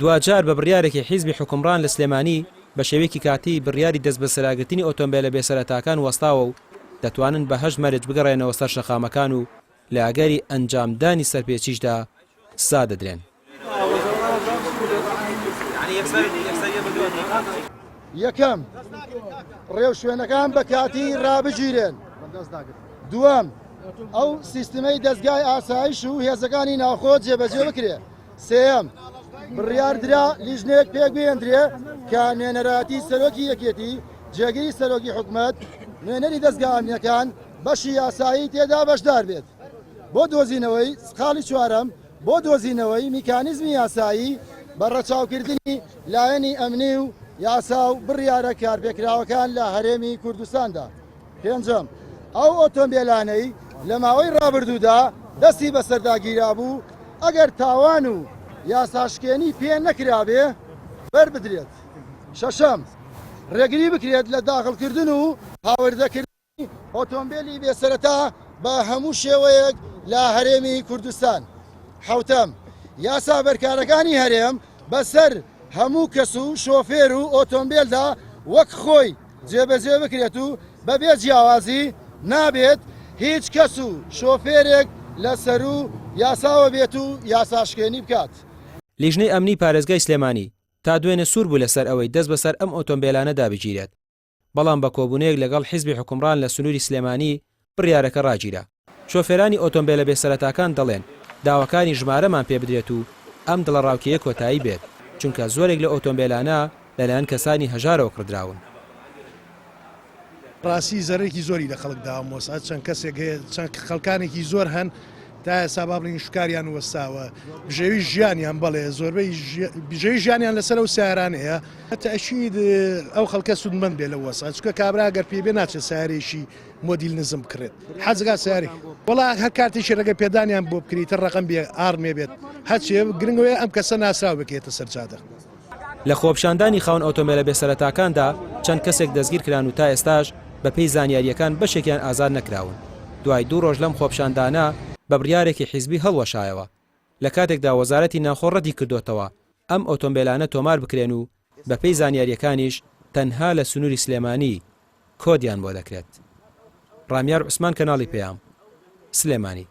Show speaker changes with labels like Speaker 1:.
Speaker 1: دوجار بە بڕیارێکی حیزبی حکومڕان لە سلێمانی بە شێوەیەکی کاتی بڕیاری دەست بە سەراگرتنی ئۆتۆمبیلە بێسەرەتاکان وەستاوە و دەتوانن بە 8 مەرج بگەڕێنەوە سەر شەقامەکان و لە ئاگەری ئەنجامدانی سەرپێچیشدا سا دەدرێن.
Speaker 2: یەکەم ڕێو شوێنەکان بە کاتی ڕابگیرێن. دووەم ئەو سیستمەی دەستگای ئاسایش و هێزەکانی ناوخۆ جێبەجێ بکرێ. سێەم بڕیاردرا لیژنێک پێک بێندرێ کە نوێنەراتی سەرۆکی یەکێتی جێگیری سەرۆکی حکومەت نوێنەری دەستگا ئەمنیەکان بەشی یاسایی تێدا بەشدار بێت بۆ دۆزینەوەی خاڵی چوارەم بۆ دۆزینەوەی میکانیزمی یاسایی بە ڕەچاوکردنی لایەنی ئەمنی و یاسا و بڕیارە کارپێکراوەکان لە هەرێمی کوردستاندا. پێنجەم ئەو ئۆتۆمبیلانەی لە ماوەی ڕابردوودا دەستی بەسەرداگیرا بوو ئەگەر تاوان و یاساشکێنی پێ نەکرابێ بەربدرێت. شەشەم ڕێگری بکرێت لە داخڵکردن و هاوردەکردنی ئۆتۆمبیلی بێسەرەتا بە هەموو شێوەیەک لە هەرێمی کوردستان. حوتەم یاسا بەرکارەکانی هەرێم بەسەر هەموو کەس و شۆفێر و ئۆتۆمبیلدا وەک خۆی جێبەجێ بکرێت و بەبێ جیاوازی نابێت هیچ کەس و شۆفێرێک لەسەر و یاساوە بێت و یاساشکێنی بکات.
Speaker 1: لیژنەی ئەمنی پارێزگای سلێمانی تا دوێنێ سوور بوو لەسەر ئەوەی دەست بەسەر ئەم ئۆتۆمبیلانە دابگیرێت، بەڵام بە کۆبوونەیەک لەگەڵ حیزبی حکومڕان لە سنووری سلێمانی بڕیارەکە ڕاگیرا. شۆفێرانی ئۆتۆمبیلە بێسەرەتاکان دەڵێن داواکانی ژمارەمان پێ بدرێت و ئەم دڵەڕاوکیە کۆتایی بێت، چونکە زۆرێک لە ئۆتۆمبیلانە لەلایەن کەسانی هەژارەوە کڕدراون.
Speaker 3: ڕاستی زەرێکی زۆری لە خەڵکدا مۆسا چەند کەسێک هەیە چەند خەڵکانێکی زۆر هەن تا ئێستا با بڵین شکاریان وەستاوە بژێوی ژیانیان بەڵێ زۆربەی بژێوی ژیانیان لەسەر ئەو سیارانەیە تەشید ئەو خەڵکە سودمەند بێ لە وەسا چکە کابرا گەر پێ بێ ناچێت سیارێکی مۆدیل نزم بکرێت حەزگا سیاری وەڵا هەر کارتێکی ڕێگە پێدانیان بۆ بکریتە ڕقم بێ ئارمێ بێت هەچێ گرنگەوەی ئەم کەسە ناسراو بکێتە سەرجادە.
Speaker 1: لە خۆپشاندانی خاون ئۆتۆمبیلە بێسەرەتاکاندا چەند کەسێک دەستگیر کران و تا ئێستاش بە پێی زانیاریەکان بەشێکیان ئازاد نەکراون. دوای 2 ڕۆژ لەم خۆپشاندانە بە بڕیارێکی حیزبی هەڵوەشایەوە لە کاتێکدا وەزارەتی ناوخۆ ڕەتی کردوتەوە ئەم ئۆتۆمبیلانە تۆمار بکرێن و بە پێی زانیاریەکانیش تەنها لە سنووری سلێمانی کۆدیان بۆ دەکرێت. ڕامیار عوسمان کەناڵی پێیام سلێمانی.